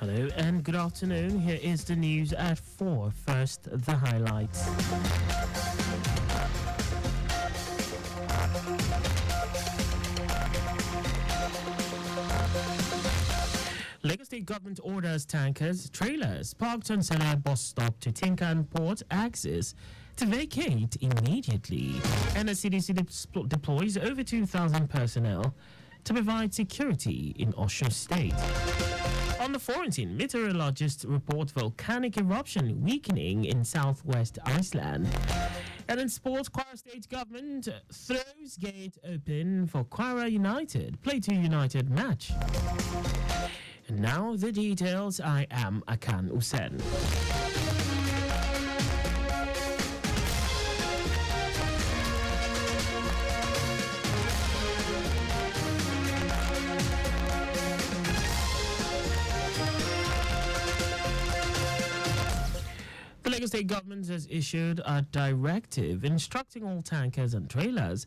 Hello and good afternoon. Here is the news at 4. First, the highlights. Lagos State government orders tankers, trailers parked on Salah bus stop to Tinkan Port access to vacate immediately. And the CDC deploys over 2,000 personnel to provide security in Osun State. On the foreign scene, meteorologists report volcanic eruption weakening in southwest Iceland. And in sports, Kwara State government throws gate open for Kwara United Plateau United match. And now the details. I am Akan Usen. The Lagos State government has issued a directive instructing all tankers and trailers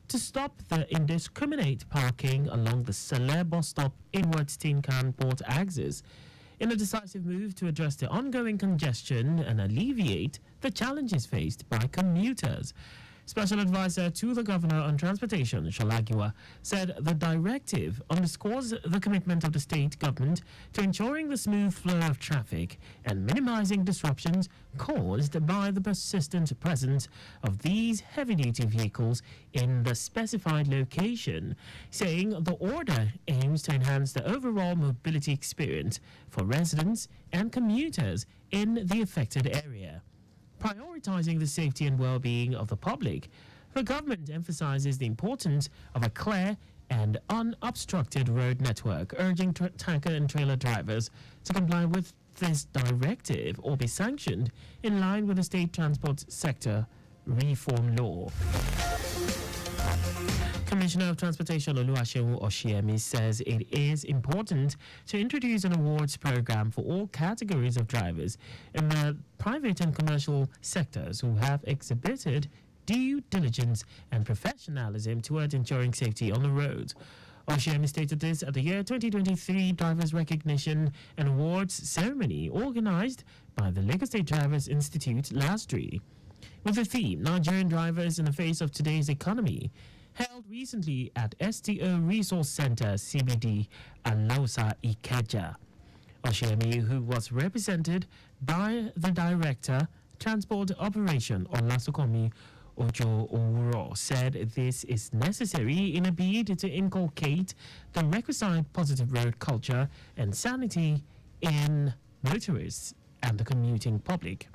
to stop the indiscriminate parking along the Saleh bus stop inwards Tinkan Port axis in a decisive move to address the ongoing congestion and alleviate the challenges faced by commuters. Special Advisor to the Governor on Transportation, Shalagiwa, said the directive underscores the commitment of the state government to ensuring the smooth flow of traffic and minimizing disruptions caused by the persistent presence of these heavy-duty vehicles in the specified location, saying the order aims to enhance the overall mobility experience for residents and commuters in the affected area. Prioritizing the safety and well-being of the public, the government emphasizes the importance of a clear and unobstructed road network, urging tanker and trailer drivers to comply with this directive or be sanctioned in line with the state transport sector reform law. Commissioner of Transportation Oluwaseun Oshiemi says it is important to introduce an awards program for all categories of drivers in the private and commercial sectors who have exhibited due diligence and professionalism toward ensuring safety on the roads. Oshiemi stated this at the year 2023 Drivers Recognition and Awards ceremony organized by the Lagos State Drivers Institute last year, with the theme Nigerian Drivers in the Face of Today's Economy, held recently at STO Resource Center CBD Alausa Ikeja. Oshiemi, who was represented by the Director, Transport Operation Olasukomi Ojo Owuro, said this is necessary in a bid to inculcate the requisite positive road culture and sanity in motorists and the commuting public.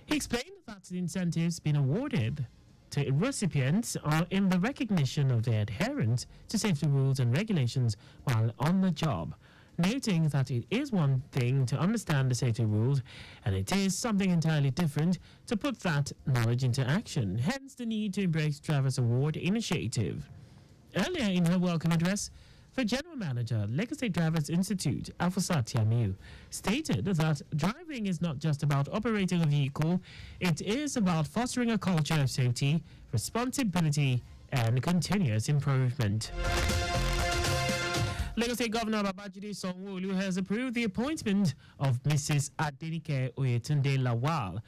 He explained that the incentives being awarded to recipients are in the recognition of their adherence to safety rules and regulations while on the job, noting that it is one thing to understand the safety rules and it is something entirely different to put that knowledge into action, hence the need to embrace Drivers Award initiative. Earlier in her welcome address, the General Manager, Lagos State Drivers Institute, Afusat Tiamiu, stated that driving is not just about operating a vehicle, it is about fostering a culture of safety, responsibility, and continuous improvement. Lagos State Governor Babajide Sanwo-Olu has approved the appointment of Mrs. Adenike Oyetunde Lawal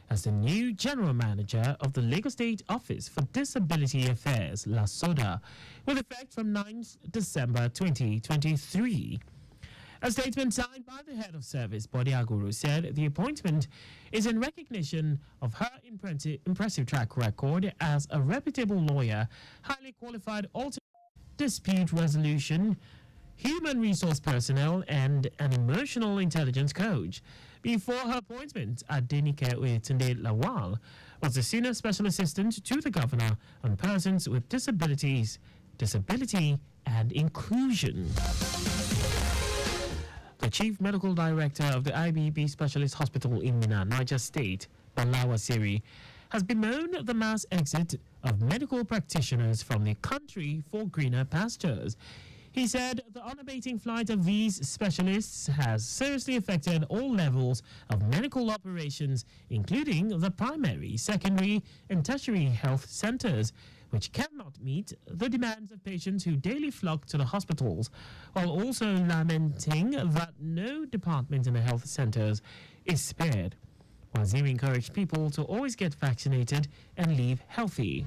as the new General Manager of the Lagos State Office for Disability Affairs, LASODA, with effect from 9th December 2023. A statement signed by the head of service, Bode Aguru, said the appointment is in recognition of her impressive track record as a reputable lawyer, highly qualified dispute resolution, human resource personnel, and an emotional intelligence coach. Before her appointment, Adenike Oyetunde Lawal was the Senior Special Assistant to the Governor on Persons with Disabilities, Disability and Inclusion. The Chief Medical Director of the IBB Specialist Hospital in Minna, Niger State, Balawa Siri, has bemoaned the mass exit of medical practitioners from the country for greener pastures. He said the unabating flight of these specialists has seriously affected all levels of medical operations, including the primary, secondary, and tertiary health centers, which cannot meet the demands of patients who daily flock to the hospitals, while also lamenting that no department in the health centers is spared. Waziri encouraged people to always get vaccinated and leave healthy.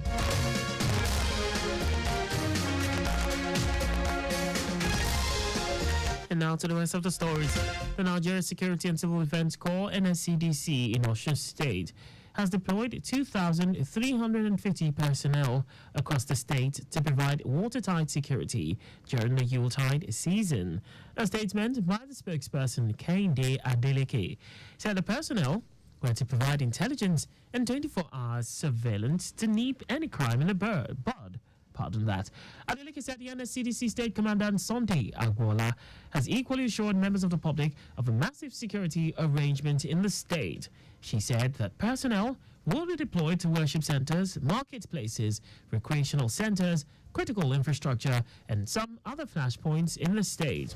And now to the rest of the stories. The Nigeria Security and Civil Defense Corps, NSCDC, in Osun State has deployed 2,350 personnel across the state to provide watertight security during the Yuletide season. A statement by the spokesperson, Kehinde Adeleke, said the personnel were to provide intelligence and 24-hour surveillance to nip any crime in the bud. Adeleke said the NSCDC State Commandant Sunday Agbola has equally assured members of the public of a massive security arrangement in the state. She said that personnel will be deployed to worship centers, marketplaces, recreational centers, critical infrastructure, and some other flashpoints in the state.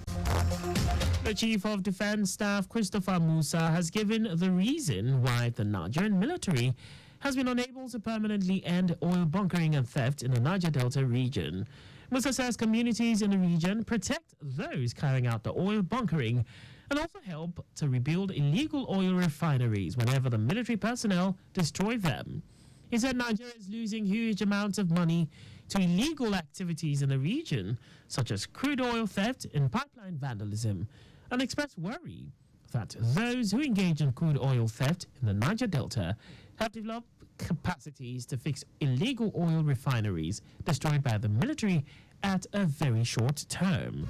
The Chief of Defense Staff, Christopher Musa, has given the reason why the Nigerian military has been unable to permanently end oil bunkering and theft in the Niger Delta region. Musa says communities in the region protect those carrying out the oil bunkering and also help to rebuild illegal oil refineries whenever the military personnel destroy them. He said Nigeria is losing huge amounts of money to illegal activities in the region, such as crude oil theft and pipeline vandalism, and expressed worry that those who engage in crude oil theft in the Niger Delta have developed capacities to fix illegal oil refineries destroyed by the military at a very short term.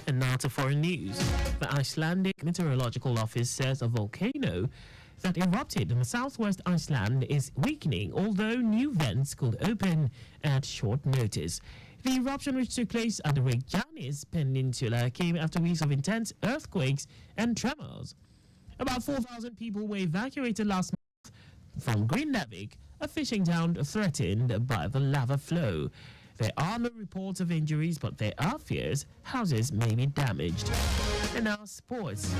And now to foreign news. The Icelandic Meteorological Office says a volcano that erupted in the southwest Iceland is weakening, although new vents could open at short notice. The eruption, which took place at the Reykjanes Peninsula, came after weeks of intense earthquakes and tremors. About 4,000 people were evacuated last month from Grindavik, a fishing town threatened by the lava flow. There are no reports of injuries, but there are fears houses may be damaged. And now sports.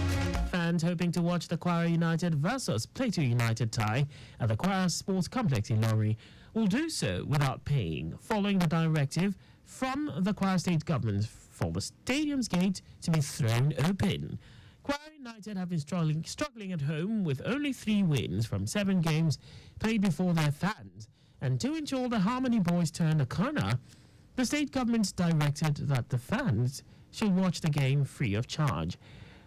Fans hoping to watch the Kwara United versus Plateau United tie at the Kwara Sports Complex in Lorry will do so without paying, following the directive from the Kwara State government for the stadium's gate to be thrown open. Kwara United have been struggling at home with only 3 wins from 7 games played before their fans. And to ensure the Harmony Boys turn a corner, the state government directed that the fans should watch the game free of charge.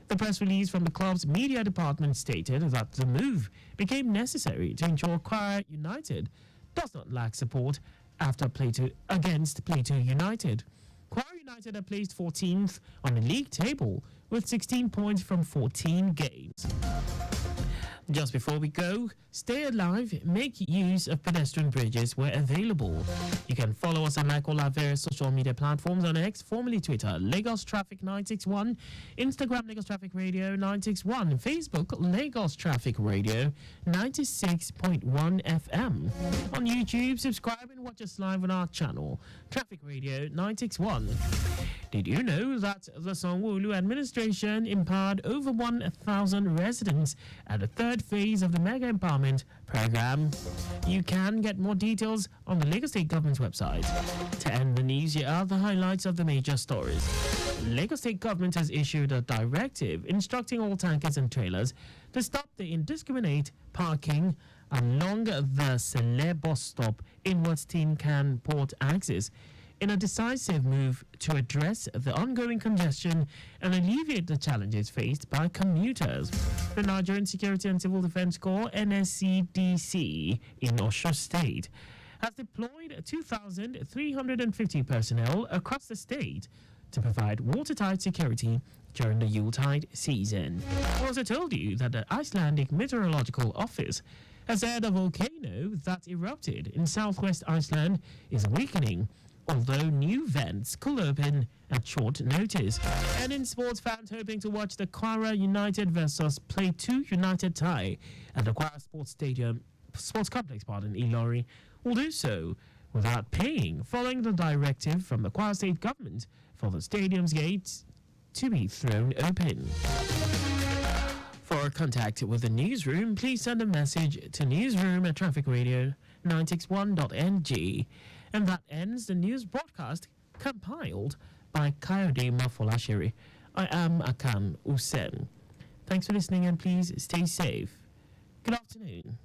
The press release from the club's media department stated that the move became necessary to ensure Kwara United does not lack support against Plateau United. Kwara United are placed 14th on the league table with 16 points from 14 games. Just before we go, stay alive, make use of pedestrian bridges where available. You can follow us and like all our various social media platforms on X, formerly Twitter, Lagos Traffic 961, Instagram Lagos Traffic Radio 961, Facebook Lagos Traffic Radio 96.1 FM. On YouTube, subscribe and watch us live on our channel, Traffic Radio 961. Did you know that the Sanwo-Olu administration empowered over 1,000 residents at the third phase of the Mega Empowerment Program? You can get more details on the Lagos State Government's website. To end the news, here are the highlights of the major stories. Lagos State Government has issued a directive instructing all tankers and trailers to stop the indiscriminate parking along the Sele bus stop inwards Tin Can Port axis, in a decisive move to address the ongoing congestion and alleviate the challenges faced by commuters. The Nigerian Security and Civil Defense Corps, NSCDC, in Osun State, has deployed 2,350 personnel across the state to provide watertight security during the Yuletide season. I also told you that the Icelandic Meteorological Office has said a volcano that erupted in southwest Iceland is weakening, although new vents could open at short notice. And in sports, fans hoping to watch the Kwara United versus Plateau United tie at the Kwara Sports Complex, Ilori, will do so without paying, following the directive from the Kwara State government for the stadium's gates to be thrown open. For contact with the newsroom, please send a message to newsroom@trafficradio961.ng. And that ends the news broadcast compiled by Kayode Mafolashiri. I am Akan Usen. Thanks for listening and please stay safe. Good afternoon.